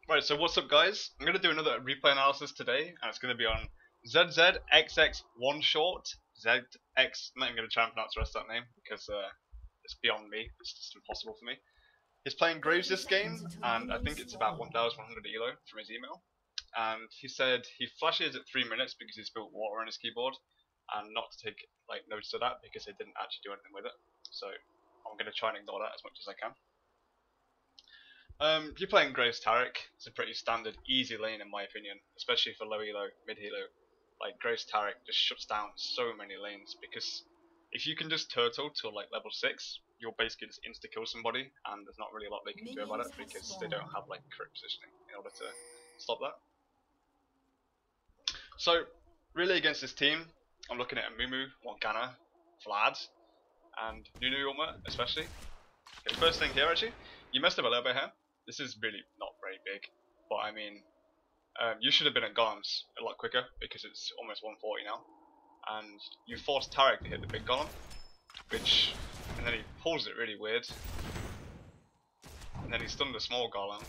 Right, so what's up guys? I'm going to do another replay analysis today, and it's going to be on zZxXoNeShAwTXxzZ. I'm not even going to try and pronounce the rest of that name, because it's beyond me, it's just impossible for me. He's playing Graves this game, and I think it's about 1100 ELO from his email. And he said he flashes at 3 minutes because he spilled water on his keyboard, and not to take notice of that because he didn't actually do anything with it. So I'm going to try and ignore that as much as I can. If you're playing Graves Taric, it's a pretty standard, easy lane in my opinion, especially for low elo, mid elo. Like Graves Taric just shuts down so many lanes because if you can just turtle to like level 6, you'll basically just insta kill somebody, and there's not really a lot they can do about it because they don't have like correct positioning in order to stop that. So really against this team, I'm looking at a Mumu, Morgana, Vlad, and Nunu Ulma especially. Okay, first thing here actually, you messed up a little bit here. This is really not very big, but I mean, you should have been at golems a lot quicker because it's almost 140 now, and you forced Taric to hit the big golem, and then he pulls it really weird, and then he stunned the small golem.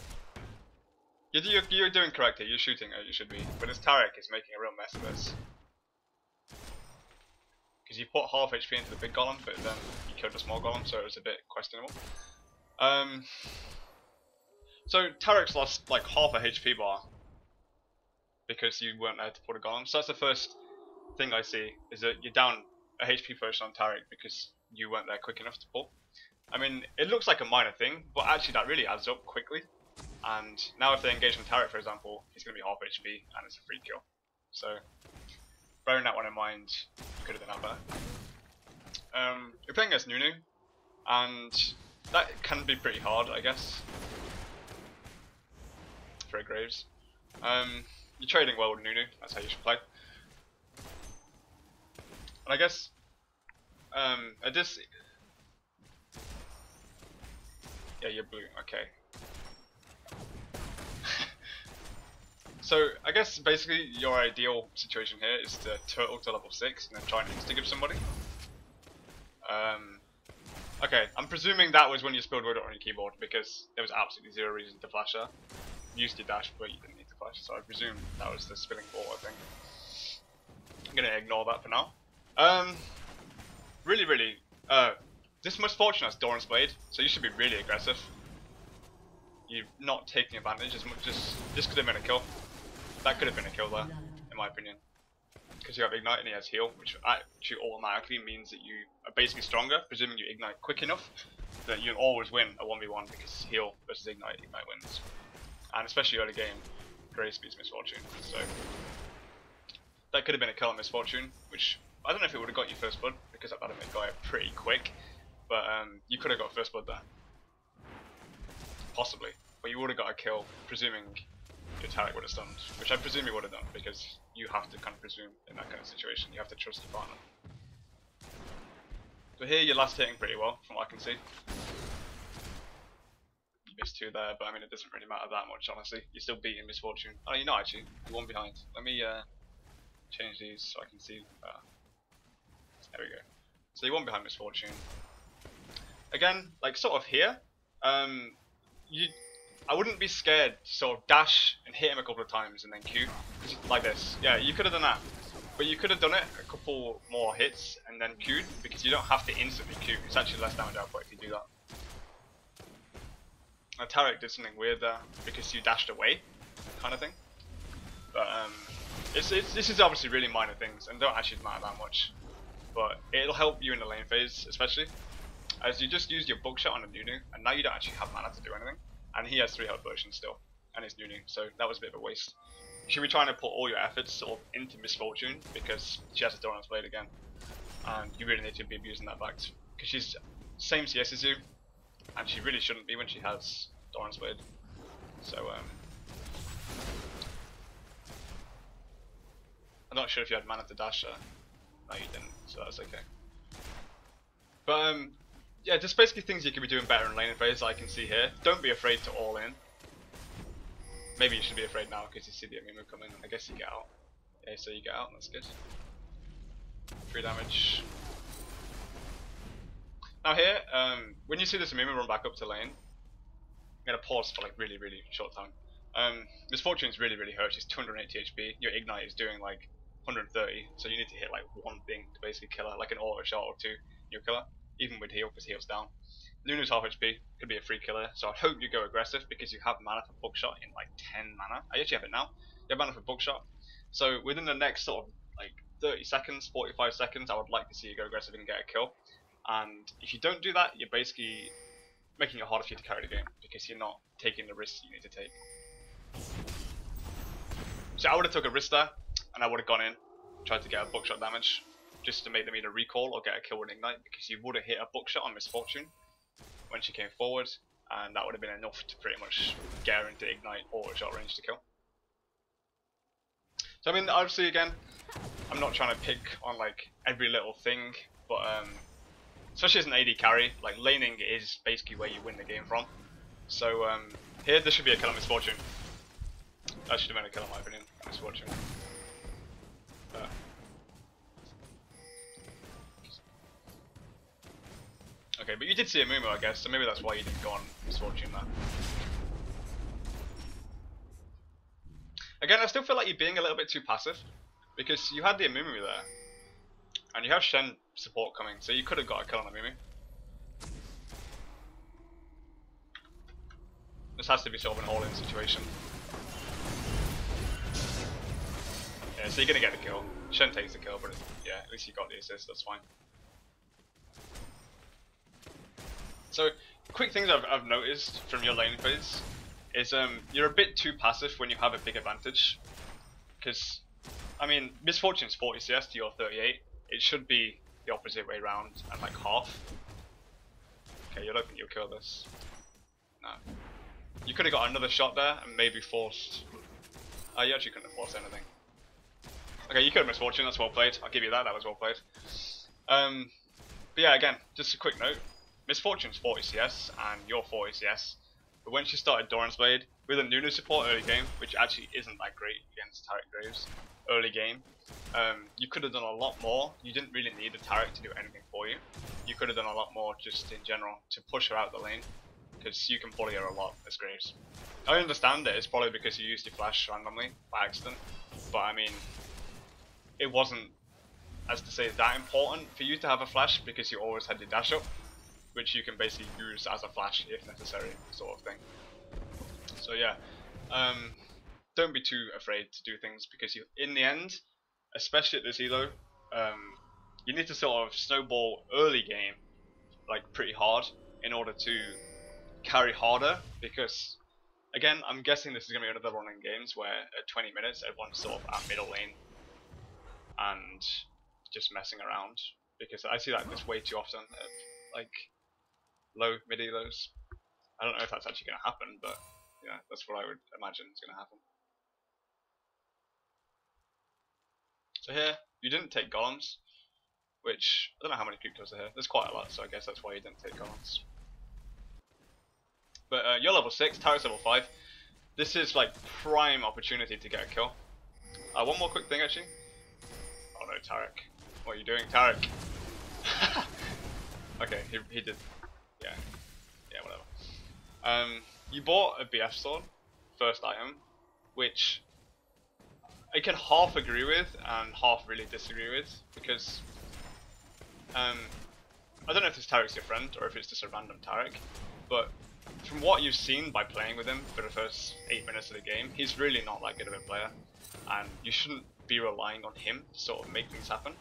You're doing correct here, you're shooting as you should be, but this Taric is making a real mess of this. Because you put half HP into the big golem, but then you killed the small golem, so it was a bit questionable. So Taric's lost like half a HP bar because you weren't there to put a golem. So that's the first thing I see, is that you're down a HP potion on Taric because you weren't there quick enough to pull. I mean, it looks like a minor thing, but actually that really adds up quickly. And now if they engage on Taric, for example, he's going to be half HP and it's a free kill. So bearing that one in mind, you could have done that better. You're playing against Nunu, and that can be pretty hard, I guess, for Graves. You're trading well with Nunu, that's how you should play. And I guess, at this... Yeah, you're blue, okay. So, I guess basically your ideal situation here is to turtle to level 6 and then try and insta-give somebody. Okay, I'm presuming that was when you spilled water on your keyboard because there was absolutely zero reason to flash her. You used your dash, but you didn't need to flash, so I presume that was the spilling water thing. I'm gonna ignore that for now. This Misfortune has Doran's Blade, so you should be really aggressive. You're not taking advantage as much as this could have been a kill. That could have been a kill there, in my opinion. Because you have Ignite and he has Heal, which actually automatically means that you are basically stronger, presuming you Ignite quick enough, that you'll always win a 1v1 because Heal versus Ignite wins. And especially early game, Grace beats Misfortune, so that could have been a kill on Misfortune, which I don't know if it would have got you first blood, because that would have got it pretty quick, but you could have got first blood there. Possibly, but you would have got a kill, presuming your Taric would have stunned, which I presume he would have done, because you have to kind of presume in that kind of situation, you have to trust your partner. So here you're last hitting pretty well, from what I can see. You missed 2 there, but I mean it doesn't really matter that much, honestly. You're still beating Misfortune. Oh, you're not actually, you're 1 behind. Let me change these so I can see. There we go. So you're 1 behind Misfortune. Again, like sort of here, I wouldn't be scared to sort of dash and hit him a couple of times and then Q, like this. Yeah, you could have done that, but you could have done it a couple more hits and then Q'd, because you don't have to instantly Q. It's actually less damage output if you do that. Now Taric did something weird there because you dashed away, kind of thing. But this is obviously really minor things and don't actually matter that much. But it'll help you in the lane phase, especially as you just used your buckshot on a Nunu, and now you don't actually have mana to do anything. And he has 3 health potions still, and it's Nunu, so that was a bit of a waste. You should be trying to put all your efforts sort of into Misfortune, because she has a Doran's Blade again, and you really need to be abusing that back, because she's same CS as you, and she really shouldn't be when she has Doran's Blade. So I'm not sure if you had mana to dash her. No, you didn't, so that's okay. But yeah, just basically things you could be doing better in laning phase, I can see here. Don't be afraid to all in. Maybe you should be afraid now because you see the Mumu come in, and I guess you get out. Yeah, so you get out, that's good. 3 damage. Now here, when you see this Mumu run back up to lane, I'm going to pause for like really short time. Misfortune's really hurt. She's 280 HP. Your ignite is doing like 130, so you need to hit like one thing to basically kill her, like an auto shot or two. You'll kill her, even with heal, because heal's down. Nunu's half HP, could be a free killer, so I hope you go aggressive because you have mana for bookshot in like 10 mana. I actually have it now. You have mana for bookshot. So within the next sort of like 30 seconds, 45 seconds, I would like to see you go aggressive and get a kill. And if you don't do that, you're basically making it harder for you to carry the game because you're not taking the risks you need to take. So I would have took a risk there, and I would have gone in, tried to get a bookshot damage, just to make them either recall or get a kill with ignite, because you would have hit a bookshot on Misfortune when she came forward, and that would have been enough to pretty much guarantee ignite or shot range to kill. So I mean, obviously again, I'm not trying to pick on like every little thing, but especially as an AD carry, like laning is basically where you win the game from. So here, this should be a kill on Misfortune. That should have been a kill in my opinion, Misfortune. Okay, but you did see a Mumu, I guess, so maybe that's why you didn't go on Misfortune there. Again, I still feel like you're being a little bit too passive, because you had the Amumu there, and you have Shen support coming, so you could have got a kill on Amumu. This has to be sort of an all-in situation. Yeah, so you're gonna get the kill. Shen takes the kill, but yeah, at least you got the assist, that's fine. So, quick things I've noticed from your lane phase is you're a bit too passive when you have a big advantage. Because, I mean, Misfortune's 40 CS to your 38. It should be the opposite way around and like half. Okay, you're hoping you'll kill this. No. You could have got another shot there and maybe forced... Oh, you actually couldn't have forced anything. Okay, you could have Misfortune, that's well played. I'll give you that, that was well played. But yeah, again, just a quick note. Misfortune's 40 CS and you're 40 CS, but when she started Doran's Blade with a Nunu support early game, which actually isn't that great against Taric Graves early game, you could have done a lot more. You didn't really need a Taric to do anything for you. You could have done a lot more just in general to push her out the lane, because you can bully her a lot as Graves. I understand it, it's probably because you used your flash randomly by accident, but I mean, it wasn't, as to say, that important for you to have a flash because you always had your dash up, which you can basically use as a flash if necessary, sort of thing. So yeah, don't be too afraid to do things because you, in the end, especially at this ELO, you need to sort of snowball early game, like pretty hard, in order to carry harder. Because again, I'm guessing this is going to be another run in games where at 20 minutes everyone's sort of at middle lane and just messing around. Because I see that this way too often, like low mid elos. I don't know if that's actually going to happen, but yeah, that's what I would imagine is going to happen. So here, you didn't take golems, which I don't know how many creep kills are here. There's quite a lot, so I guess that's why you didn't take golems. But you're level 6, Taric's level 5. This is like prime opportunity to get a kill. One more quick thing actually. Oh no, Taric. What are you doing, Taric? Okay, he did. Yeah, whatever. You bought a BF sword, first item, which I can half agree with and half really disagree with, because I don't know if this Taric's your friend or if it's just a random Taric, but from what you've seen by playing with him for the first 8 minutes of the game, he's really not that good of a player, and you shouldn't be relying on him to sort of make things happen.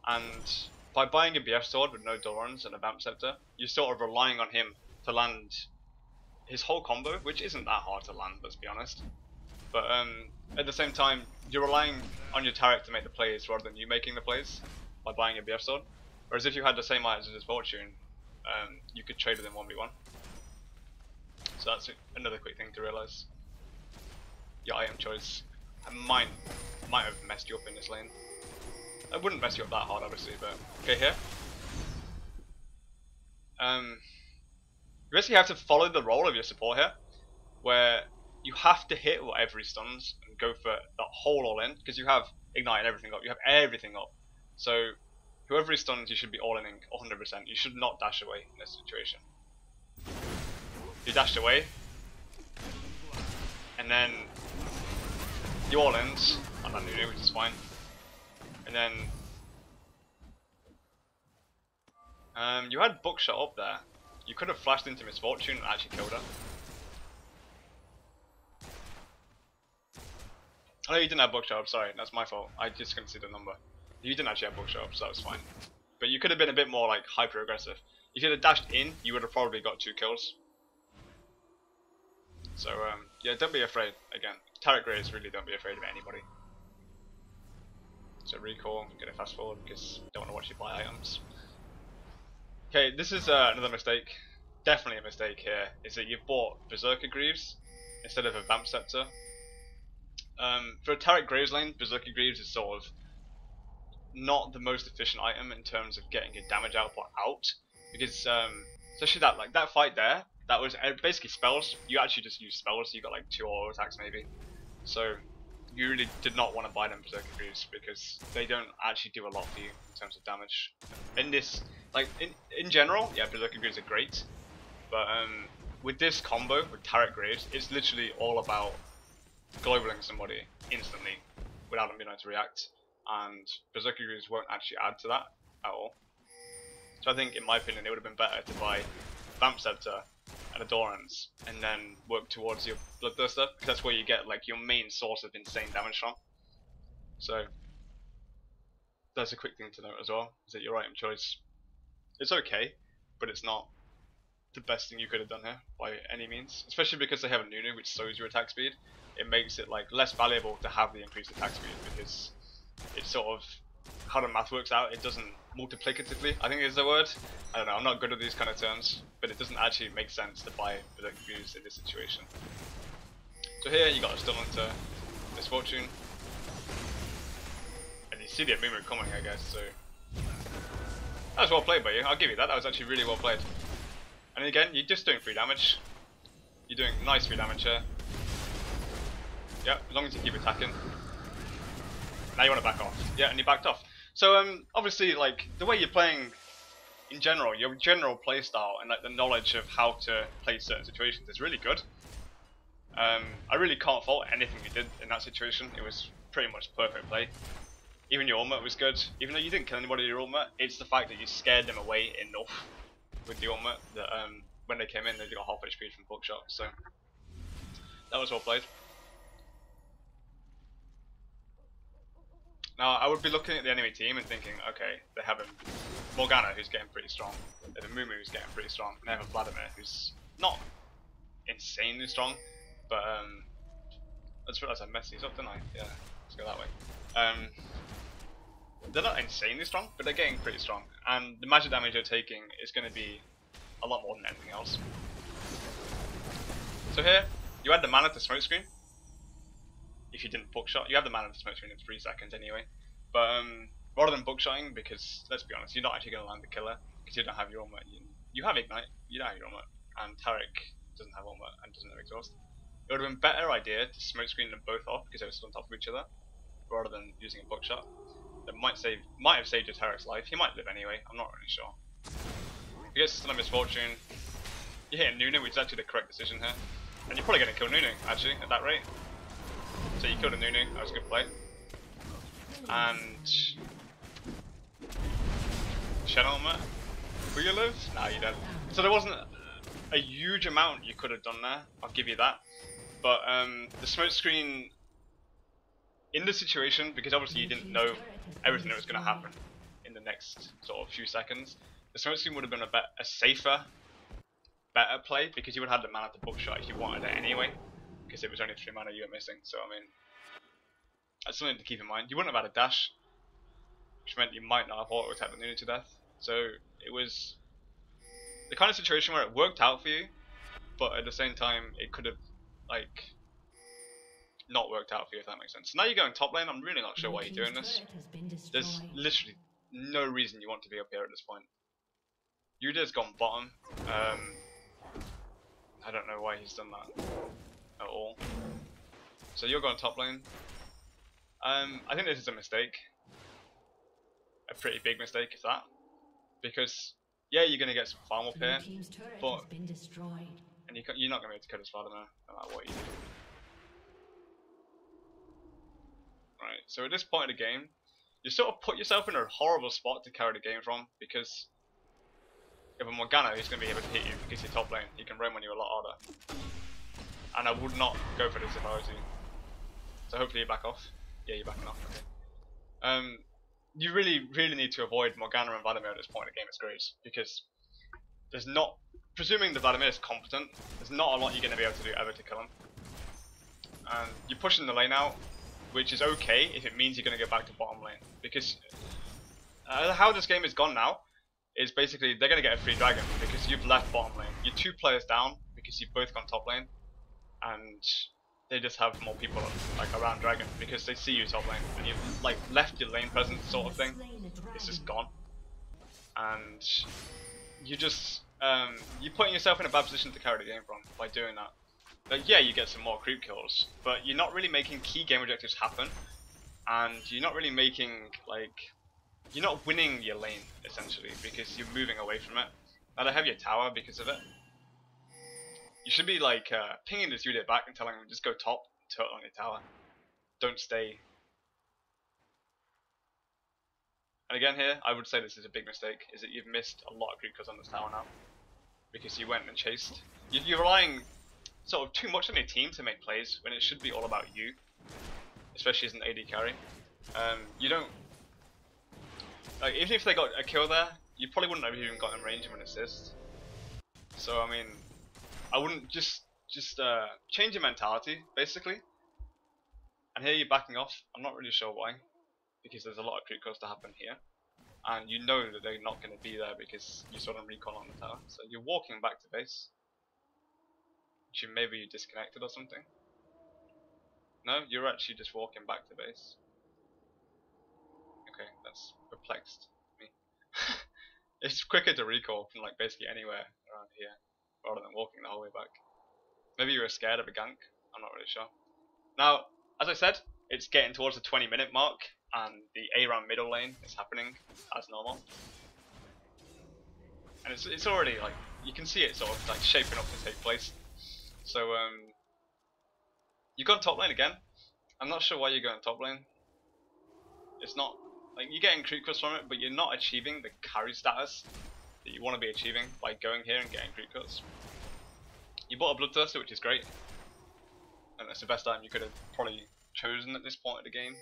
And by buying a BF sword with no Dorans and a Vamp Scepter, you're sort of relying on him to land his whole combo, which isn't that hard to land, let's be honest. But at the same time, you're relying on your Taric to make the plays rather than you making the plays by buying a BF sword. Whereas if you had the same items as his Fortune, you could trade with him 1v1. So that's another quick thing to realise. Your item choice might have messed you up in this lane. It wouldn't mess you up that hard, obviously, but okay, here. You basically have to follow the role of your support here, where you have to hit whatever he stuns and go for that whole all in, because you have ignite and everything up. You have everything up. So whoever he stuns, you should be all in 100%. You should not dash away in this situation. You dashed away, and and then you all ends on that Nunu, which is fine. And then you had Buckshot up there. You could have flashed into Misfortune and actually killed her. Oh, you didn't have Buckshot up, sorry, that's my fault. I just couldn't see the number. You didn't actually have Buckshot up, so that was fine. But you could have been a bit more like hyper aggressive. If you had dashed in, you would have probably got 2 kills. So yeah, don't be afraid. Again, Tarek Graves, really don't be afraid of anybody. So recall, I'm gonna fast forward because I don't want to watch you buy items. Okay, this is another mistake. Definitely a mistake here, is that you've bought Berserker Greaves instead of a Vamp Scepter. For a Tarek Graves lane, Berserker Greaves is sort of not the most efficient item in terms of getting your damage output out, because especially that fight there, that was basically spells. You actually just used spells, so you got like 2 auto attacks maybe. So you really did not want to buy them Berserker Greaves because they don't actually do a lot for you in terms of damage. In this, like in general, yeah, Berserker Greaves are great, but with this combo with Tarek Graves, it's literally all about globaling somebody instantly without them being able to react, and Berserker Greaves won't actually add to that at all. So I think, in my opinion, it would have been better to buy Vamp Scepter and Adorance and then work towards your Bloodthirster, because that's where you get like your main source of insane damage from. So that's a quick thing to note as well, is that your item choice, it's okay, but it's not the best thing you could have done here by any means, especially because they have a Nunu which slows your attack speed. It makes it like less valuable to have the increased attack speed, because it's sort of how the math works out. It doesn't multiplicatively, I think is the word. I don't know, I'm not good at these kind of terms, but it doesn't actually make sense to buy Berserker Greaves in this situation. So here you got a stun into Misfortune, and you see the Amumu coming, I guess. So that was well played by you, I'll give you that. That was actually really well played. And again, you're just doing free damage. You're doing nice free damage here. Yeah, as long as you keep attacking. Now you want to back off. Yeah, and you backed off. So obviously, like the way you're playing in general, your general play style and like the knowledge of how to play certain situations is really good. I really can't fault anything you did in that situation. It was pretty much perfect play. Even your ultimate was good. Even though you didn't kill anybody with your ultimate, it's the fact that you scared them away enough with the ultimate that when they came in, they got half HP from Buckshot. So that was well played. Now, I would be looking at the enemy team and thinking, okay, they have a Morgana who's getting pretty strong, they have a Mumu who's getting pretty strong, and they have a Vladimir who's not insanely strong, but I just realised I messed these up, didn't I? Yeah, let's go that way. They're not insanely strong, but they're getting pretty strong, and the magic damage they're taking is going to be a lot more than anything else. So here, you add the mana to Smokescreen. If you didn't Buckshot, you have the mana to Smokescreen in 3 seconds anyway. But rather than Buckshotting, because let's be honest, you're not actually going to land the killer because you don't have your ultimate. You have Ignite, you don't have your ultimate, and Tarek doesn't have ultimate and doesn't have Exhaust. It would have been a better idea to Smokescreen them both off because they were still on top of each other, rather than using a Buckshot. That might have saved your Tarek's life. He might live anyway. I'm not really sure. You get still a Misfortune. You hit a Nunu, which is actually the correct decision here, and you're probably going to kill Nunu actually at that rate. So you killed a Nunu, that was a good play. And Shadow Ultimate, will you live? Nah, you don't. So there wasn't a huge amount you could have done there, I'll give you that. But the Smokescreen, in this situation, because obviously you didn't know everything that was going to happen in the next sort of few seconds, the Smokescreen would have been a safer, better play, because you would have had the mana to Buckshot if you wanted it anyway. Because it was only 3 mana you were missing, so I mean, that's something to keep in mind. You wouldn't have had a dash, which meant you might not have auto attacked the Nunu to death. So it was the kind of situation where it worked out for you, but at the same time it could have like not worked out for you, if that makes sense. So now you're going top lane. I'm really not sure why you're doing this. There's literally no reason you want to be up here at this point. Yuda's gone bottom. I don't know why he's done that at all. So you're going top lane. I think this is a mistake. A pretty big mistake, is that. Because, yeah, you're going to get some farm up here, but and you're not going to be able to kill this Vladimir no matter what you do. So at this point of the game, you sort of put yourself in a horrible spot to carry the game from, because if a Morgana, he's going to be able to hit you because you're top lane. He can roam on you a lot harder. And I would not go for this if I was you. So hopefully you back off. Yeah, you're backing off. Okay. You really need to avoid Morgana and Vladimir at this point in the game. It's great because there's not, presuming the Vladimir is competent, there's not a lot you're going to be able to do ever to kill him. And you're pushing the lane out, which is okay if it means you're going to go back to bottom lane. Because how this game is gone now is basically they're going to get a free dragon because you've left bottom lane. You're 2 players down because you've both gone top lane, and they just have more people like around dragon because they see you top lane and you've like left your lane presence sort of thing. It's just gone, and you just you're putting yourself in a bad position to carry the game from by doing that. Like, yeah, you get some more creep kills, but you're not really making key game objectives happen, and you're not really making like, you're not winning your lane essentially because you're moving away from it. Now they have your tower because of it. You should be like pinging this unit back and telling them just go top, turtle on your tower, don't stay. And again here, I would say this is a big mistake, is that you've missed a lot of creep kills on this tower now because you went and chased. You're relying sort of too much on your team to make plays when it should be all about you, especially as an AD carry. You don't, like, even if they got a kill there, you probably wouldn't have even gotten range of an assist. So I mean, I wouldn't just change your mentality basically. And here you're backing off. I'm not really sure why, because there's a lot of creep kills to happen here, and you know that they're not going to be there because you saw them recon on the tower. So you're walking back to base. Which maybe you disconnected or something. No, you're actually just walking back to base. Okay, that's perplexed me. It's quicker to recall from like basically anywhere around here rather than walking the whole way back. Maybe you were scared of a gank, I'm not really sure. Now, as I said, it's getting towards the 20-minute mark and the A-Ram middle lane is happening as normal. And it's already like, you can see it sort of like shaping up to take place. So you gone top lane again. I'm not sure why you're going top lane. It's not like you're getting creep kills from it, but you're not achieving the carry status that you want to be achieving by going here and getting creep kills. You bought a Bloodthirster, which is great, and that's the best item you could have probably chosen at this point of the game.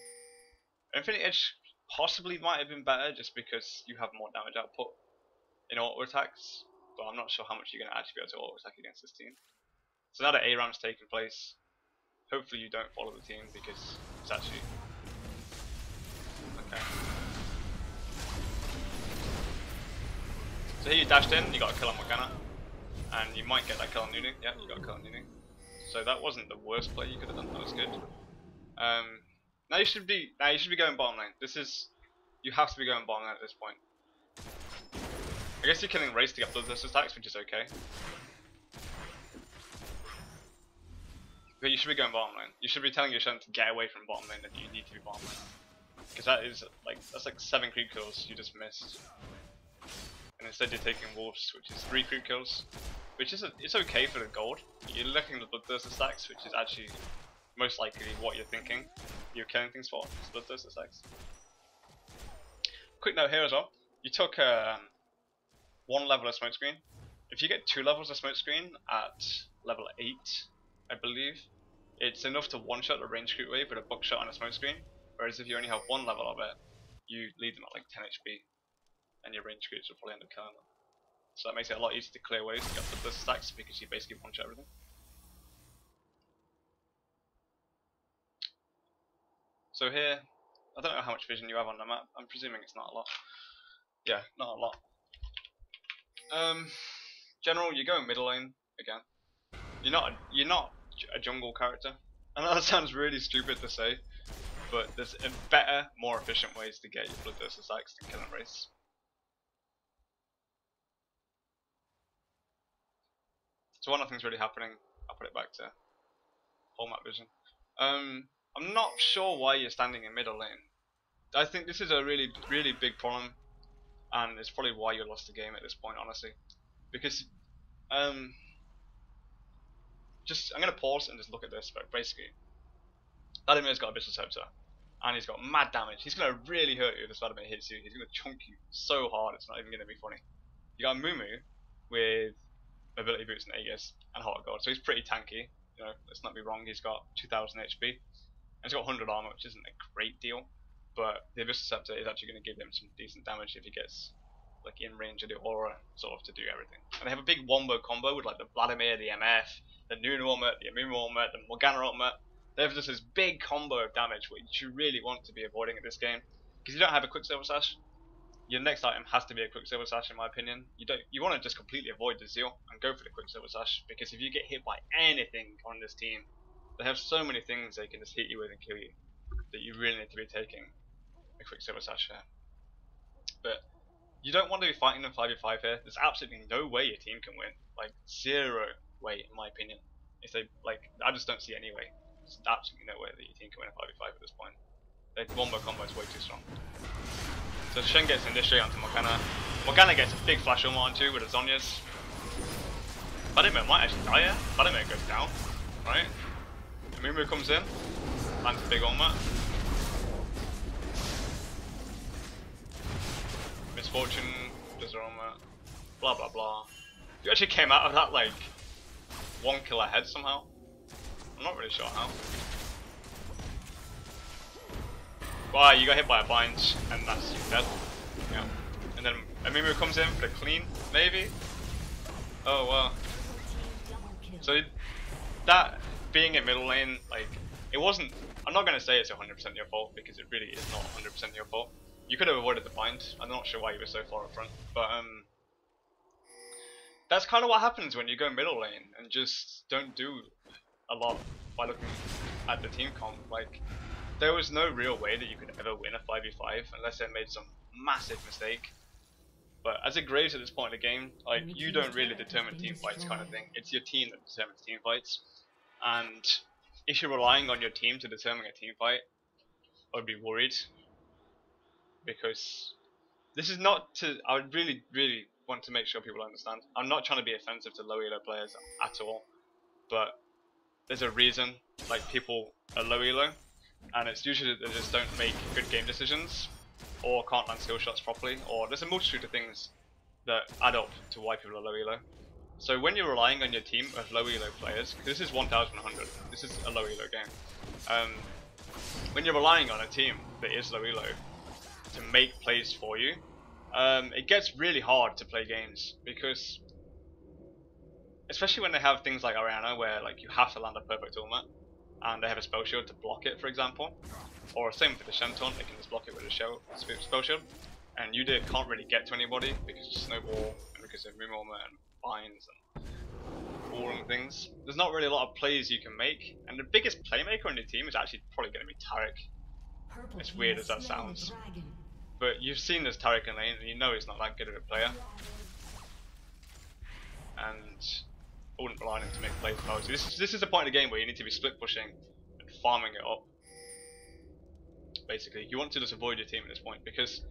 Infinity Edge possibly might have been better just because you have more damage output in auto attacks, but I'm not sure how much you're going to actually be able to auto attack against this team. So now that A-Ram's taken place, hopefully you don't follow the team because it's actually... Okay. So here you dashed in, you got a kill on Morgana, and you might get that kill on Nunu. Yeah, you got a kill on Nunu. So that wasn't the worst play you could have done, that was good. Now you should be going bottom lane. You have to be going bottom lane at this point. I guess you're killing Race to get Bloodthirst attacks, which is okay. But you should be going bottom lane. You should be telling your Shen to get away from bottom lane, and you need to be bottom lane. Because that's like 7 creep kills you just missed. And instead you're taking Wolves, which is 3 creep kills. Which is it's okay for the gold. You're looking at the Bloodthirster stacks, which is actually most likely what you're thinking. You're killing things for, is Bloodthirster stacks. Quick note here as well. You took 1 level of smoke screen. If you get 2 levels of smoke screen at level 8, I believe, it's enough to one-shot a range creep wave with a buckshot on a smoke screen. Whereas if you only have 1 level of it, you leave them at like 10 HP, and your range creeps will probably end up killing them. So that makes it a lot easier to clear waves to get the stacks because you basically one-shot everything. So here, I don't know how much vision you have on the map. I'm presuming it's not a lot. Yeah, not a lot. General, you're going middle lane again. You're not a jungle character. I know that sounds really stupid to say, but there's better, more efficient ways to get your Bloodthirster stacks than killing Race. So while nothing's really happening, I'll put it back to whole map vision. I'm not sure why you're standing in middle lane. I think this is a really big problem, and it's probably why you lost the game at this point, honestly. Because I'm gonna pause and just look at this, but basically Vladimir's got Abyssal Scepter. and he's got mad damage. He's gonna really hurt you if the Vladimir hits you. He's gonna chunk you so hard it's not even gonna be funny. You got Mumu with mobility boots and Aegis and Heart of God, so he's pretty tanky. You know, let's not be wrong. He's got 2,000 HP and he's got 100 armor, which isn't a great deal. But the Abyssal Scepter is actually going to give him some decent damage if he gets like in range of the aura sort of to do everything. And they have a big wombo combo with like the Vladimir, the MF, the Nunu ultimate, the Amumu ultimate, the Morgana ultimate. They have just this big combo of damage which you really want to be avoiding at this game. Because you don't have a Quicksilver Sash, your next item has to be a Quicksilver Sash in my opinion. You want to just completely avoid the Zeal and go for the Quicksilver Sash, because if you get hit by anything on this team, they have so many things they can just hit you with and kill you that you really need to be taking a Quicksilver Sash here. But you don't want to be fighting them 5v5 here. There's absolutely no way your team can win. Like, zero way in my opinion. If they, like, I just don't see any way. There's absolutely no way that your team can win a 5v5 at this point. Their wombo combo is way too strong. So Shen gets initiate onto Morgana. Morgana gets a big flash ultimate onto with the Zhonya's. Vladimir might actually die here. Vladimir goes down, right? Amumu comes in, lands a big ultimate. Misfortune does her ultimate. Blah blah blah. You actually came out of that like 1 kill ahead somehow. I'm not really sure how. Wow, you got hit by a bind, and that's you dead. Yeah. And then Amumu comes in for the clean, maybe? Oh wow. So that being in middle lane, like, it wasn't, I'm not going to say it's 100% your fault, because it really is not 100% your fault. You could have avoided the bind. I'm not sure why you were so far up front, but that's kind of what happens when you go middle lane and just don't do a lot by looking at the team comp. Like, there was no real way that you could ever win a 5v5 unless they made some massive mistake. But as it Graves at this point in the game, like, you don't really determine team fights kind of thing. It's your team that determines team fights. And if you're relying on your team to determine a team fight, I would be worried. Because this is not to, I would really want to make sure people understand. I'm not trying to be offensive to low elo players at all. But there's a reason, like, people are low elo. And it's usually that they just don't make good game decisions, or can't land skill shots properly, or there's a multitude of things that add up to why people are low elo. So when you're relying on your team of low elo players, because this is 1100, this is a low elo game. When you're relying on a team that is low elo to make plays for you, it gets really hard to play games, because especially when they have things like Orianna, where like you have to land a perfect ultimate, and they have a spell shield to block it, for example, or same with the Shen taunt, they can just block it with a spell shield, and you can't really get to anybody because of Snowball and because of Rumiah and Vines and all and things. There's not really a lot of plays you can make, and the biggest playmaker on your team is actually probably going to be Taric. As weird as that sounds, but you've seen this Taric in lane and you know he's not that good of a player, and I wouldn't rely on him to make plays as well. So this is the point of the game where you need to be split pushing and farming it up. Basically, you want to just avoid your team at this point, because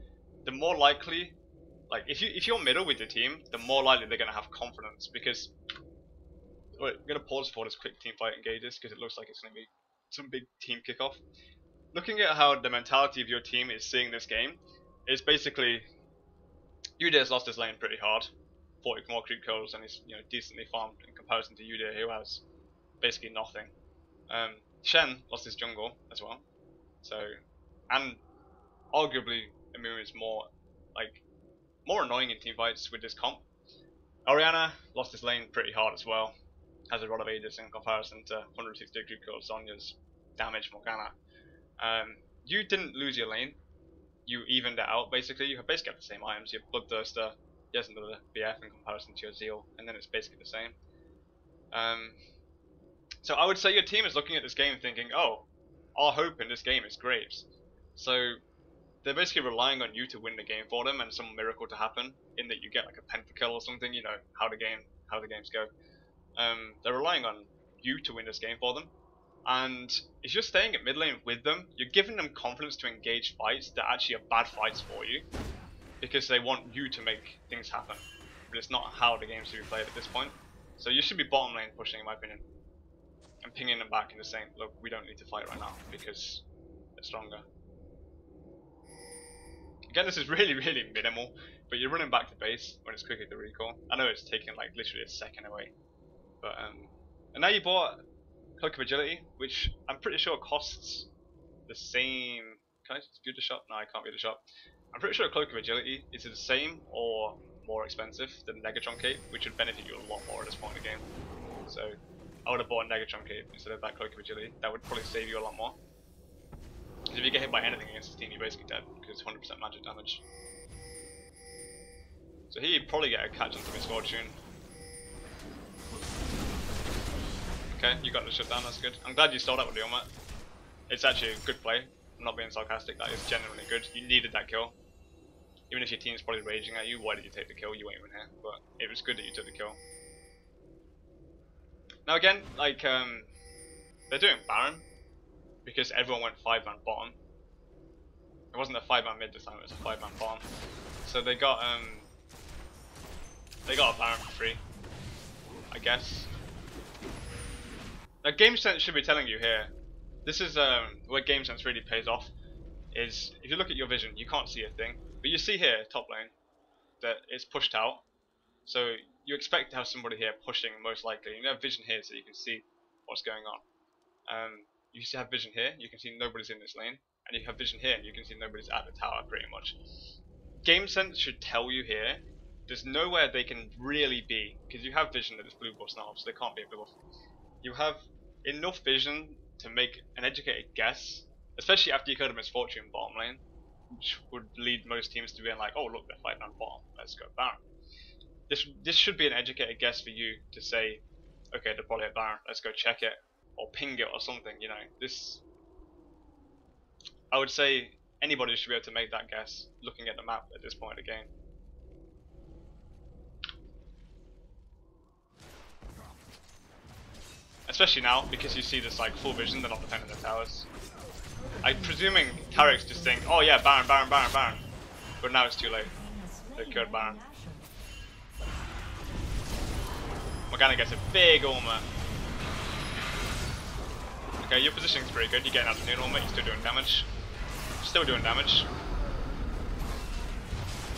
the more likely, like, if you're middle with your team, the more likely they're going to have confidence. Because wait, I'm going to pause for this quick team fight engages, because it looks like it's going to be some big team kickoff. Looking at how the mentality of your team is seeing this game, is basically Udir's lost his lane pretty hard. 40 more creep kills, and he's, you know, decently farmed in comparison to Udir, who has basically nothing. Shen lost his jungle as well, so, and arguably Amumu is more annoying in team fights with this comp. Orianna lost his lane pretty hard as well, has a lot of Aegis in comparison to 160 creep kills, Zhonya's damage, Morgana. You didn't lose your lane, you evened it out basically. You basically have the same items. Your Bloodthirster, he has another BF in comparison to your Zeal, and then it's basically the same. So I would say your team is looking at this game thinking, oh, our hope in this game is Graves. So they're basically relying on you to win the game for them, and some miracle to happen, in that you get like a penta-kill or something, you know, how the games go. They're relying on you to win this game for them. And if you're staying at mid lane with them, you're giving them confidence to engage fights that actually are bad fights for you, because they want you to make things happen. But it's not how the game should be played at this point. So you should be bottom lane pushing, in my opinion, and pinging them back and just saying, look, we don't need to fight right now because they're stronger. Again, this is really, really minimal, but you're running back to base when it's quicker to recall. I know it's taking like literally a second away, but and now you bought Cloak of Agility, which I'm pretty sure costs the same. Can I just view the shop? No, I can't view the shop. I'm pretty sure Cloak of Agility is the same or more expensive than Negatron Cape, which would benefit you a lot more at this point in the game. So I would have bought a Negatron Cape instead of that Cloak of Agility. That would probably save you a lot more. Because if you get hit by anything against the team, you're basically dead, because it's 100% magic damage. So here you'd probably get a catch onto Misfortune. Okay, you got the shutdown, that's good. I'm glad you stole that with the helmet. It's actually a good play. I'm not being sarcastic, that is genuinely good. You needed that kill. Even if your team's probably raging at you, why did you take the kill? You weren't even here. But it was good that you took the kill. Now again, like, they're doing Baron. Because everyone went 5-man bottom. It wasn't a 5-man mid this time, it was a 5-man bottom. So they got a Baron for free, I guess. Now gamesense should be telling you here, this is where gamesense really pays off, is if you look at your vision, you can't see a thing. But you see here, top lane, that it's pushed out. So you expect to have somebody here pushing most likely. You have vision here so you can see what's going on. You have vision here, you can see nobody's in this lane, and you have vision here, and you can see nobody's at the tower, pretty much. Gamesense should tell you here, there's nowhere they can really be, because you have vision that this blue buff's not off, so they can't be a blue buff. You have enough vision to make an educated guess, especially after you killed a Misfortune bottom lane, which would lead most teams to being like, oh look, they're 5-man bottom, let's go Baron. This should be an educated guess for you to say, okay, they're probably at Baron, let's go check it. Or ping it or something, you know. This, I would say anybody should be able to make that guess looking at the map at this point of the game. Especially now, because you see this like full vision, they're not defending the towers. I'm presuming Tarek's just think, oh yeah, Baron, Baron, Baron, Baron. But now it's too late. They killed Baron. Morgana gets a big armor. Okay, your positioning's pretty good, you're getting out the new normal, you're still doing damage. Still doing damage.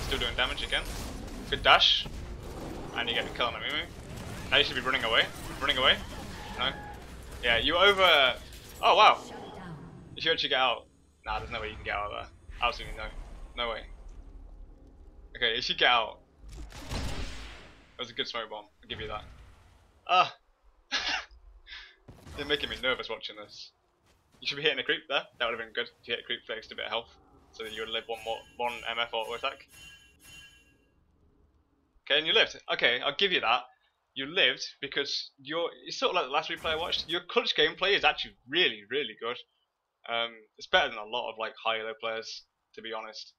Still doing damage again. Good dash. And you get the kill on the Mimu. Now you should be running away. Running away? No? Yeah, you over... Oh wow! You should actually get out. Nah, there's no way you can get out of there. Absolutely no. No way. Okay, you should get out. That was a good smoke bomb, I'll give you that. Ah! You're making me nervous watching this. You should be hitting a creep there. That would have been good if you hit a creep for extra bit of health, so that you would live one MF auto attack. Okay, and you lived. Okay, I'll give you that. You lived because it's sort of like the last replay I watched. Your clutch gameplay is actually really, really good. It's better than a lot of like high elo players, to be honest.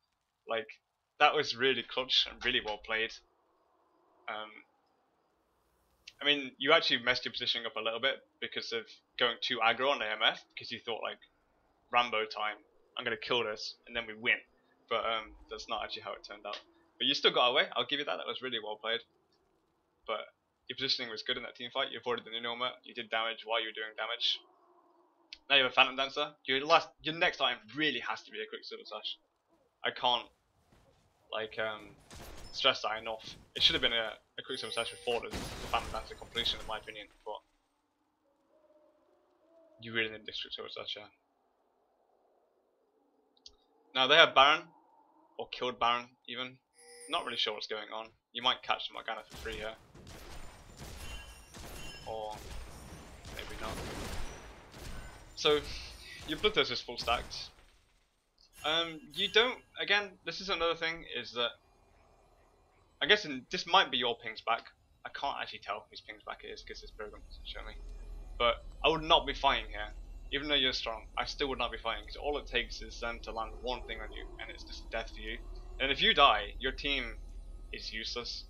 Like that was really clutch and really well played. I mean, you actually messed your positioning up a little bit because of going too aggro on AMF, because you thought like, Rambo time, I'm going to kill this, and then we win. But that's not actually how it turned out. But you still got away, I'll give you that, that was really well played. But your positioning was good in that team fight, you avoided the new normal, you did damage while you were doing damage. Now you have a Phantom Dancer, your next item really has to be a quick Silver Sash. I can't, like, stress that enough. It should have been a quick Silver Sash before the Phantom Dancer completion in my opinion, but you really need this quick Silver Sash, yeah. Now they have Baron, or killed Baron even. Not really sure what's going on. You might catch the Morgana for free here. Or maybe not. So your Bloodthirst is full stacked. You don't, again, this is another thing, is that I guess this might be your pings back. I can't actually tell whose pings back it is because this program doesn't show me. But I would not be fighting here. Even though you're strong, I still would not be fighting because all it takes is them to land one thing on you and it's just death for you. And if you die, your team is useless,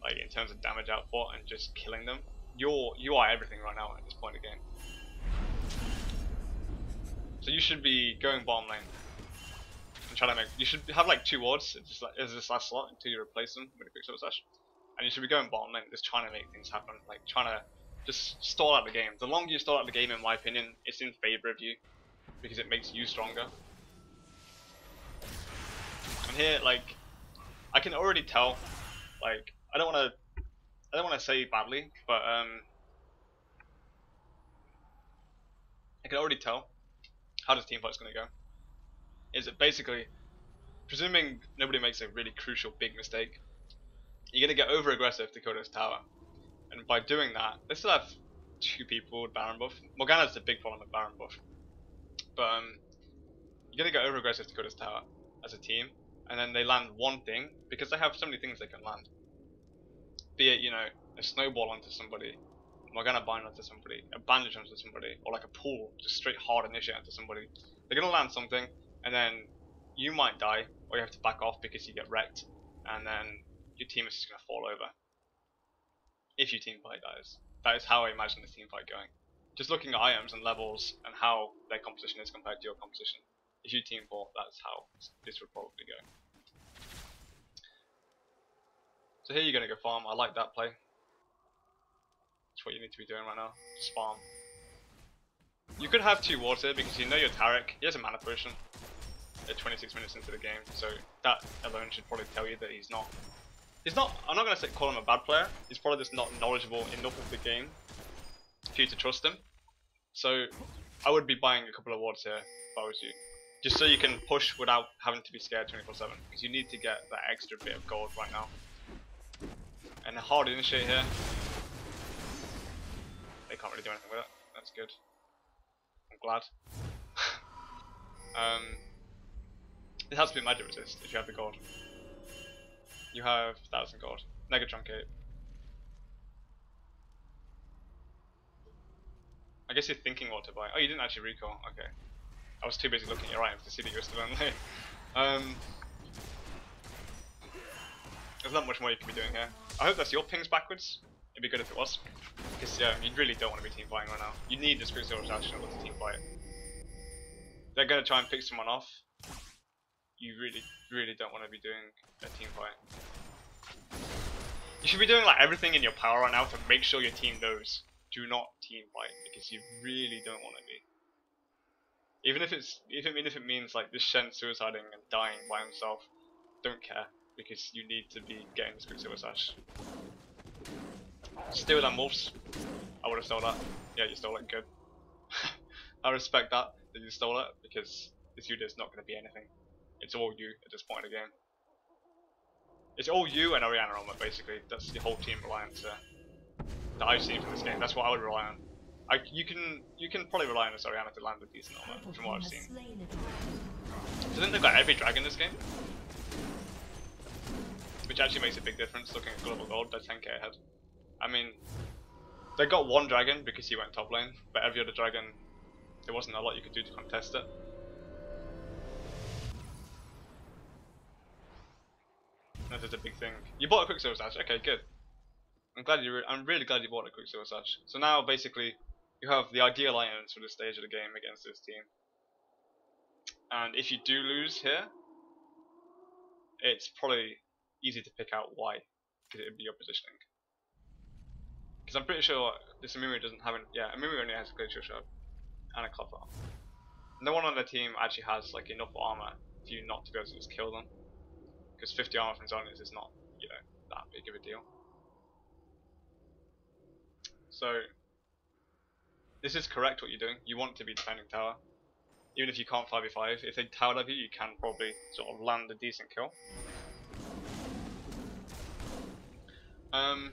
like in terms of damage output and just killing them. You are everything right now at this point of the game. So you should be going bottom lane and trying to make. You should have like 2 wards just like, as this last slot until you replace them with a quick Silver Sash. And you should be going bottom lane, just trying to make things happen, like trying to just stall out the game. The longer you stall out the game, in my opinion, it's in favor of you because it makes you stronger. And here, like, I can already tell, like, I don't want to say badly, but I can already tell how this team fight's gonna go. Is it basically, presuming nobody makes a really crucial big mistake, you're gonna get over aggressive to kill this tower, and by doing that, they still have 2 people with Baron buff. Morgana's the big problem with Baron buff, but you're gonna get over aggressive to kill this tower as a team, and then they land one thing because they have so many things they can land. Be it, you know, a snowball onto somebody, Morgana bind onto somebody, a bandage onto somebody, or like a pool, just straight hard initiate onto somebody. They're gonna land something, and then you might die, or you have to back off because you get wrecked, and then your team is just gonna fall over. If your team fight dies. That is how I imagine this team fight going. Just looking at items and levels and how their composition is compared to your composition. If you team fought, that's how this would probably go. So here you're gonna go farm. I like that play. That's what you need to be doing right now. Just farm. You could have 2 wards here because you know your Tarek. He has a mana potion at 26 minutes into the game, so that alone should probably tell you that he's not. I'm not gonna call him a bad player. He's probably just not knowledgeable enough of the game for you to trust him. So I would be buying a couple of wards here if I was you, just so you can push without having to be scared 24/7, because you need to get that extra bit of gold right now. And a hard initiate here. They can't really do anything with it. That's good. I'm glad. It has to be magic resist if you have the gold. You have 1000 gold. Mega truncate. I guess you're thinking what to buy. Oh, you didn't actually recall. Okay. I was too busy looking at your items to see that you were still in lane. There's not much more you can be doing here. I hope that's your pings backwards. It'd be good if it was. Because you really don't want to be team fighting right now. You need this quick silver dash in order to team fight. They're going to try and pick someone off. You really don't want to be doing a team fight. You should be doing like everything in your power right now to make sure your team knows. Do not team fight, because you really don't want to be. Even if it means like this Shen suiciding and dying by himself, don't care, because you need to be getting this quick silver sash. Steal that wolves. I would have stole that. Yeah, you stole it. Good. I respect that you stole it, because this unit is not going to be anything. It's all you at this point in the game. It's all you and Orianna armor, basically. That's the whole team reliance that I've seen from this game. That's what I would rely on. You can probably rely on this Orianna to land a decent armor, from what I've seen. I think they've got every dragon in this game, which actually makes a big difference. Looking at global gold, they're 10k ahead. I mean, they got 1 dragon because he went top lane, but every other dragon, there wasn't a lot you could do to contest it. That is a big thing. You bought a Quicksilver Sash. Okay, good. I'm really glad you bought a Quicksilver Sash. So now basically you have the ideal items for this stage of the game against this team. And if you do lose here, it's probably easy to pick out why, because it would be your positioning. Because I'm pretty sure this Amiri doesn't have Amiri only has a Glacial Shard and a cloth arm. No one on the team actually has like enough armor for you not to be able to just kill them. Because 50 armor from Zonias is not, you know, that big of a deal. So, this is correct what you're doing. You want to be defending tower. Even if you can't 5v5, if they tower dive you, you can probably sort of land a decent kill. I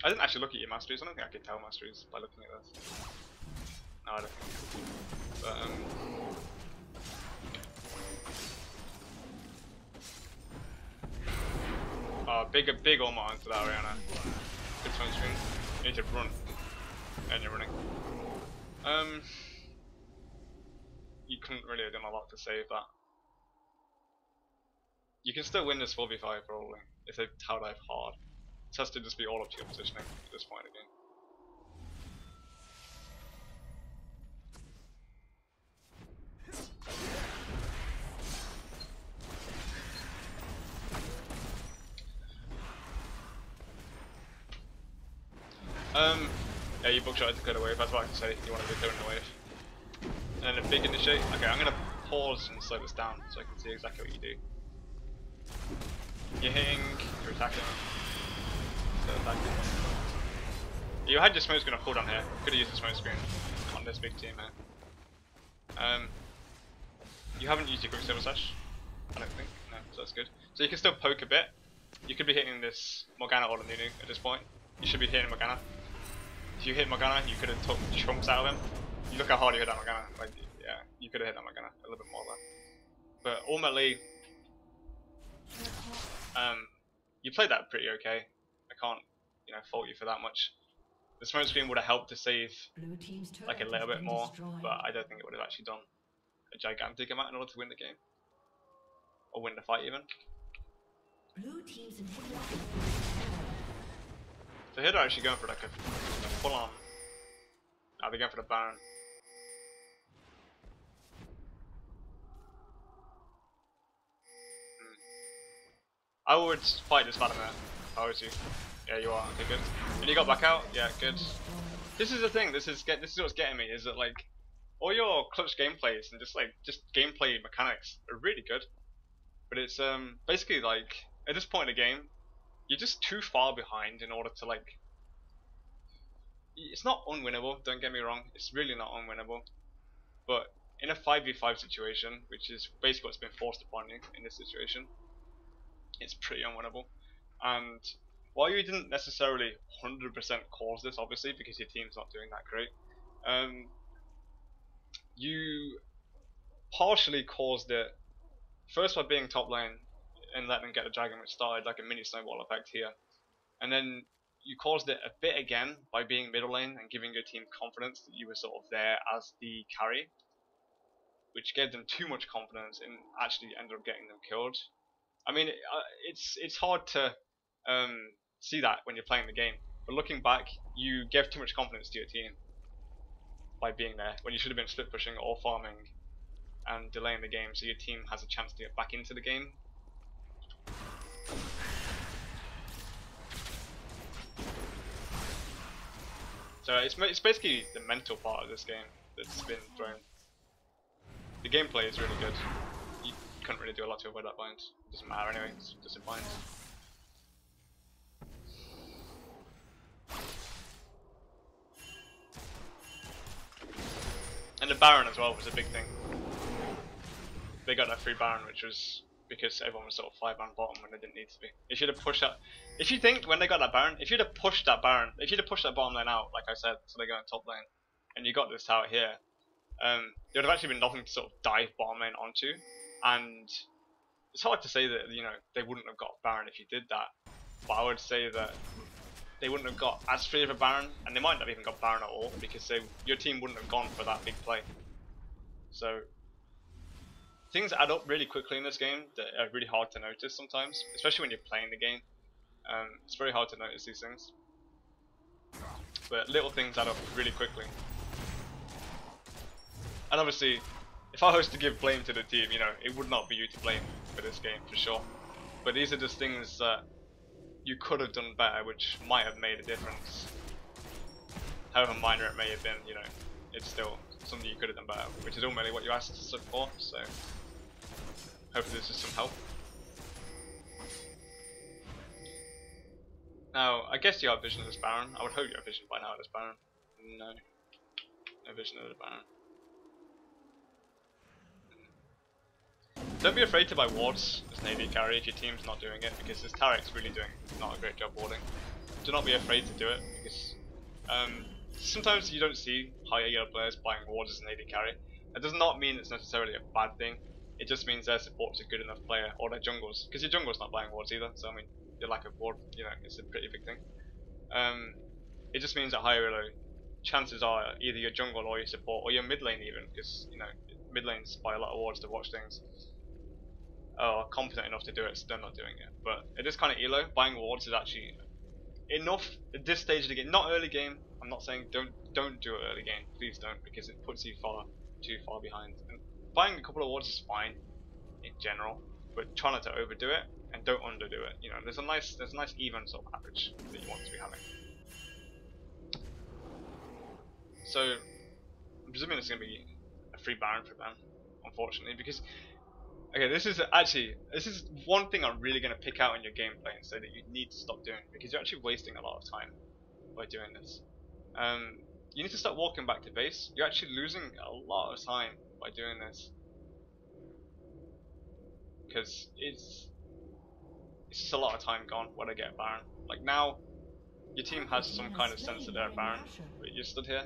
didn't actually look at your masteries. I don't think I could tell masteries by looking at this. No, I don't think. But big armor onto that Orianna. Good sunscreen. You need to run. And you're running. You couldn't really have done a lot to save that. You can still win this 4v5 probably, if they tower dive hard. It has to just be all up to your positioning at this point again. Yeah, you bookshot to clear the wave, that's what I can say, you want to be clearing the wave. And then a big initiate. Okay, I'm going to pause and slow this down so I can see exactly what you do. You're hitting, you're attacking. So attacking. You had your smoke screen on cooldown here. Could have used the smoke screen on this big team here. You haven't used your quick silver slash, I don't think. No, so that's good. So you can still poke a bit. You could be hitting this Morgana or Nunu at this point. You should be hitting Morgana. If you hit Morgana, you could have took chunks out of him. You look how hard you hit that Morgana. Like, yeah, you could have hit that Morgana a little bit more there. But ultimately, you played that pretty okay. I can't, fault you for that much. The smoke screen would have helped to save like a little bit more, but I don't think it would have actually done a gigantic amount in order to win the game or win the fight even. So here they're actually going for like a full on. Now they're going for the Baron. I would fight this Baron there if I was you. Yeah, you are. Okay, good. And you got back out. Yeah, good. This is the thing. This is what's getting me. Is that like all your clutch gameplays and just gameplay mechanics are really good, but it's basically like at this point in the game, you're just too far behind in order to like. It's not unwinnable. Don't get me wrong. It's really not unwinnable, but in a 5v5 situation, which is basically what's been forced upon you in this situation, it's pretty unwinnable. And while you didn't necessarily 100% cause this, obviously, because your team's not doing that great, you partially caused it first by being top lane and letting them get the dragon, which started like a mini snowball effect here, and then you caused it a bit again by being middle lane and giving your team confidence that you were sort of there as the carry, which gave them too much confidence and actually ended up getting them killed. I mean, it's hard to see that when you're playing the game, but looking back, you gave too much confidence to your team by being there when you should have been split pushing or farming and delaying the game so your team has a chance to get back into the game. So it's basically the mental part of this game that's been thrown. The gameplay is really good. You couldn't really do a lot to avoid that bind. It doesn't matter anyway, it's just a bind. And the Baron as well was a big thing. They got that free Baron, which was because everyone was sort of 5-man bottom when they didn't need to be. They should have pushed that. If you think when they got that Baron, if you'd have pushed that Baron, if you'd have pushed that bottom lane out, like I said, so they go in top lane, and you got this tower here, there would have actually been nothing to sort of dive bottom lane onto, and it's hard to say that they wouldn't have got Baron if you did that, but I would say that they wouldn't have got as free of a Baron, and they might not have even got Baron at all because your team wouldn't have gone for that big play. So things add up really quickly in this game that are really hard to notice sometimes, especially when you're playing the game. It's very hard to notice these things, but little things add up really quickly. And obviously, if I was to give blame to the team, it would not be you to blame for this game for sure. But these are just things that you could have done better, which might have made a difference. However minor it may have been, it's still something you could have done better, which is ultimately what you asked us for. So hopefully this is some help. Now, I guess you have vision of this Baron. I would hope you have vision by now of this Baron. No. No vision of the Baron. Don't be afraid to buy wards as an AD carry if your team's not doing it, because this Tarek's really doing not a great job warding. Do not be afraid to do it, because sometimes you don't see higher ELO players buying wards as an AD carry. That does not mean it's necessarily a bad thing. It just means their support's a good enough player, or their jungles, because your jungle's not buying wards either, so I mean, your lack of ward, it's a pretty big thing. It just means that higher ELO, chances are either your jungle or your support, or your mid lane even, because, mid lanes buy a lot of wards to watch things, are competent enough to do it, so they're not doing it. But at this kind of ELO, buying wards is actually enough at this stage of the game. Not early game. I'm not saying don't do it early game. Please don't, because it puts you too far behind. And buying a couple of wards is fine in general, but try not to overdo it and don't underdo it. There's a nice even sort of average that you want to be having. So I'm presuming it's going to be a free Baron for them, unfortunately, because Okay, this is one thing I'm really going to pick out in your gameplay and say that you need to stop doing, because you're actually wasting a lot of time by doing this. You need to start walking back to base. You're actually losing a lot of time by doing this, because it's just a lot of time gone when I get a Baron. Like now, your team has some kind of sense that they're a Baron, but you're stood here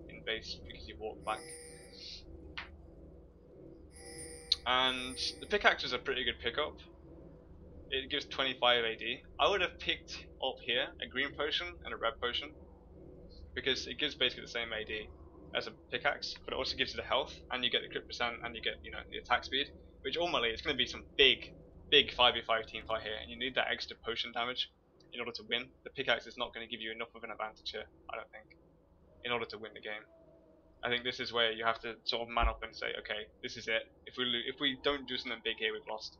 in base because you walked back. And the pickaxe is a pretty good pickup. It gives 25 AD. I would have picked up here a green potion and a red potion, because it gives basically the same AD as a pickaxe, but it also gives you the health, and you get the crit percent, and you get, you know, the attack speed, which ultimately it's going to be some big 5v5 team fight here, and you need that extra potion damage in order to win. The pickaxe is not going to give you enough of an advantage here, I don't think, in order to win the game. I think this is where you have to sort of man up and say, okay, this is it. If we don't do something big here, we've lost.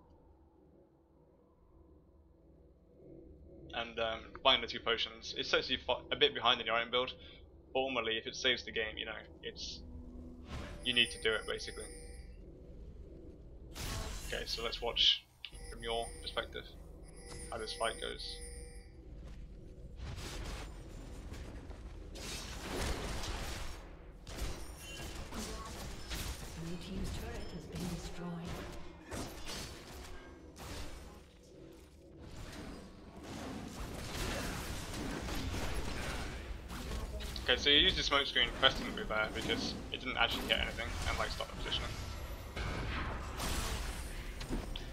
And buying the 2 potions, it sets you a bit behind in your own build, but ultimately, if it saves the game, you know, you need to do it basically. Okay, so let's watch from your perspective how this fight goes. Blue team's turret has been destroyed. Okay, so you used the smoke screen questionably there because it didn't actually hit anything and like stop the positioning.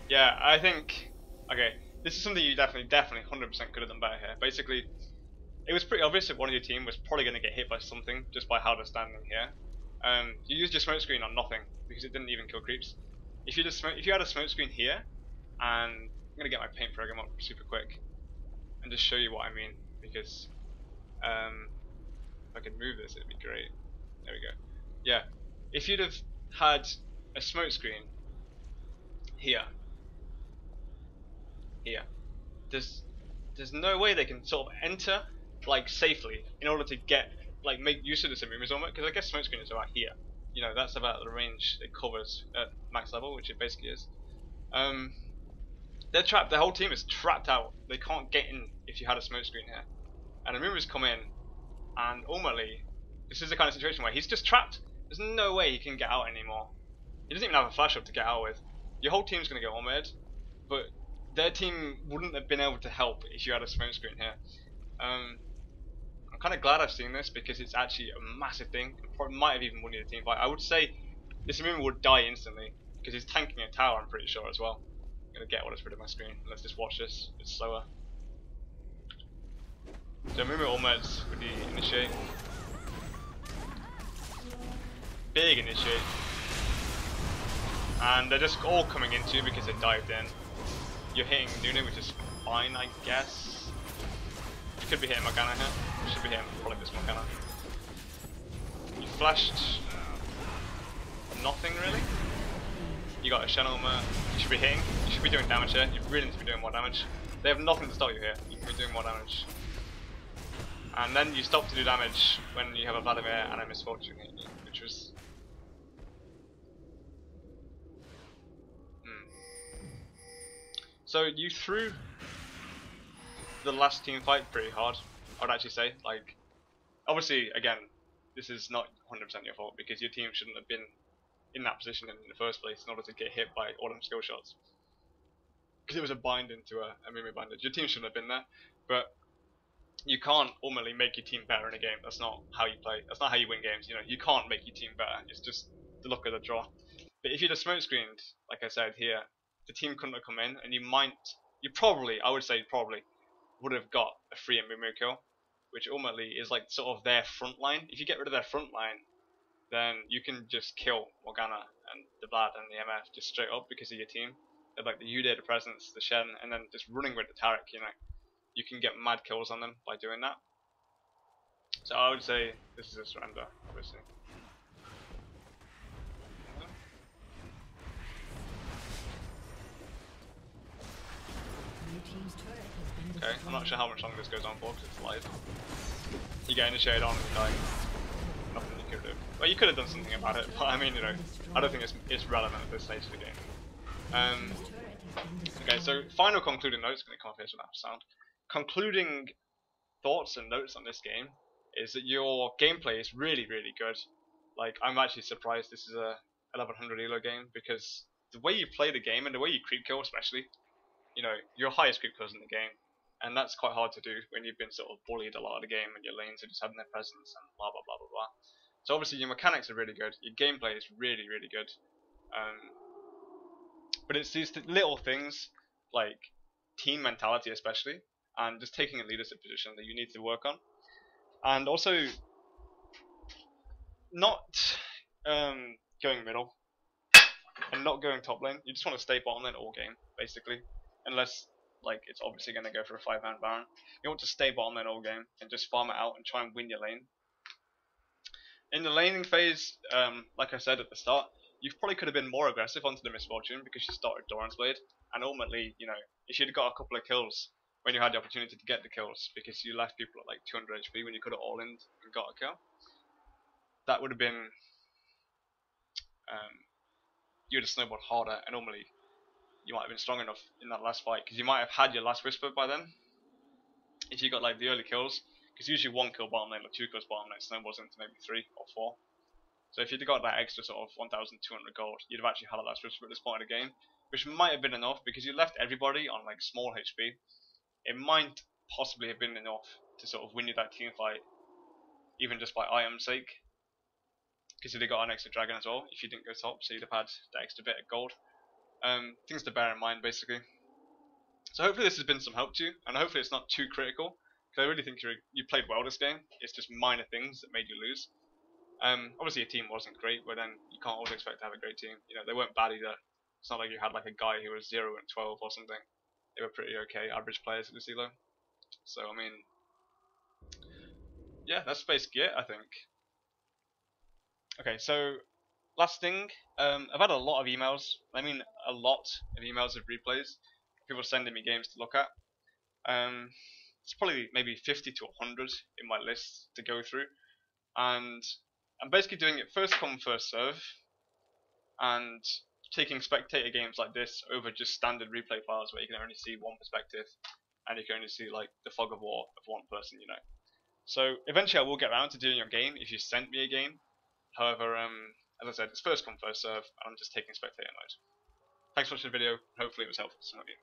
Yeah, I think, okay, this is something you definitely 100% could have done better here. Basically, it was pretty obvious that one of your team was probably going to get hit by something just by how they're standing here. You used your smoke screen on nothing because it didn't even kill creeps. If you had a smoke screen here, and I'm going to get my paint program up super quick and just show you what I mean, because if I could move this, it'd be great. There we go. Yeah, if you'd have had a smoke screen here, there's no way they can sort of enter like safely in order to get like make use of this Rumiah's armor, because I guess smoke screen is about here. You know, that's about the range it covers at max level, which it basically is. They're trapped. The whole team is trapped out. They can't get in if you had a smoke screen here. And Rumiah's come in, and ultimately, this is the kind of situation where he's just trapped. There's no way he can get out anymore. He doesn't even have a flash up to get out with. Your whole team's going to get armored, but their team wouldn't have been able to help if you had a smoke screen here. I'm kind of glad I've seen this because it's actually a massive thing. It probably might have even won you the team fight. I would say this Rumiah would die instantly because he's tanking a tower, I'm pretty sure as well. I'm going to get what is rid of my screen. Let's just watch this. It's slower. So Rumiah ultimates with the initiate. Big initiate. And they're just all coming into you because they dived in. You're hitting Nunu, which is fine, I guess. You could be hitting Morgana here. You should be hitting probably this Morgana. You flashed nothing really. You got a Shen armor. You should be hitting. You should be doing damage here. You really need to be doing more damage. They have nothing to stop you here. You can be doing more damage. And then you stop to do damage when you have a Vladimir and a Misfortune hitting you, which was... So you threw the last team fight pretty hard, I would actually say. Like, obviously, again, this is not 100% your fault because your team shouldn't have been in that position in the first place in order to get hit by all them skill shots. Because it was a bind into a Rumiah binder. Your team shouldn't have been there, but you can't ultimately make your team better in a game. That's not how you play. That's not how you win games. You know, you can't make your team better. It's just the luck of the draw. But if you'd have smoke screened, like I said here, the team couldn't have come in, and you probably, I would say probably, would have got a free Rumiah kill, which ultimately is like sort of their front line. If you get rid of their front line, then you can just kill Morgana and the Vlad and the MF just straight up because of your team. They're like the Udyr, the Presence, the Shen, and then just running with the Taric, you know. You can get mad kills on them by doing that. So I would say this is a surrender, obviously. Okay, I'm not sure how much longer this goes on for because it's live. You get initiated on and you die. Nothing you could do. Well, you could have done something about it, but I mean, you know, I don't think it's relevant at this stage of the game. Okay, so final concluding notes, going to come off here so that sound. Concluding thoughts and notes on this game is that your gameplay is really, really good. Like, I'm actually surprised this is a 1100 ELO game, because the way you play the game and the way you creep kill especially, you know, your highest creep kills in the game, and that's quite hard to do when you've been sort of bullied a lot of the game and your lanes are just having their presence and blah blah blah blah blah. So obviously your mechanics are really good, your gameplay is really, really good. But it's these little things, like team mentality especially, and just taking a leadership position that you need to work on. And also, not going middle, and not going top lane. You just want to stay bottom lane all game, basically. Unless, like, it's obviously going to go for a 5-man Baron. You want to stay bottom lane all game, and just farm it out and try and win your lane. In the laning phase, like I said at the start, you probably could have been more aggressive onto the Misfortune because you started Doran's Blade, and ultimately, you know, if you'd got a couple of kills when you had the opportunity to get the kills, because you left people at like 200 HP when you could have all-in and got a kill, that would have been, you would have snowballed harder, and normally you might have been strong enough in that last fight, because you might have had your last Whisper by then, if you got like the early kills, because usually 1 kill bottom lane or 2 kills bottom lane snowballs into maybe 3 or 4. So if you'd got that extra sort of 1,200 gold, you'd have actually had a last Whisper at this point of the game, which might have been enough, because you left everybody on like small HP. It might possibly have been enough to sort of win you that team fight, even just by IM's sake, because you'd have got an extra dragon as well if you didn't go top, so you'd have had that extra bit of gold. Things to bear in mind basically. So hopefully this has been some help to you, and hopefully it's not too critical, because I really think you played well this game. It's just minor things that made you lose. Obviously your team wasn't great, but then you can't always expect to have a great team. You know, they weren't bad either. It's not like you had like a guy who was 0 and 12 or something. They were pretty okay, average players at this ELO. So I mean, yeah, that's basically it, I think. Okay, so last thing, I've had a lot of emails. I mean, a lot of emails of replays. People sending me games to look at. It's probably maybe 50 to 100 in my list to go through, and I'm basically doing it first come first serve, and taking spectator games like this over just standard replay files where you can only see one perspective and you can only see like the fog of war of one person, you know. So eventually I will get around to doing your game if you sent me a game. However, as I said, it's first come first serve, and I'm just taking spectator mode. Thanks for watching the video. Hopefully it was helpful to some of you.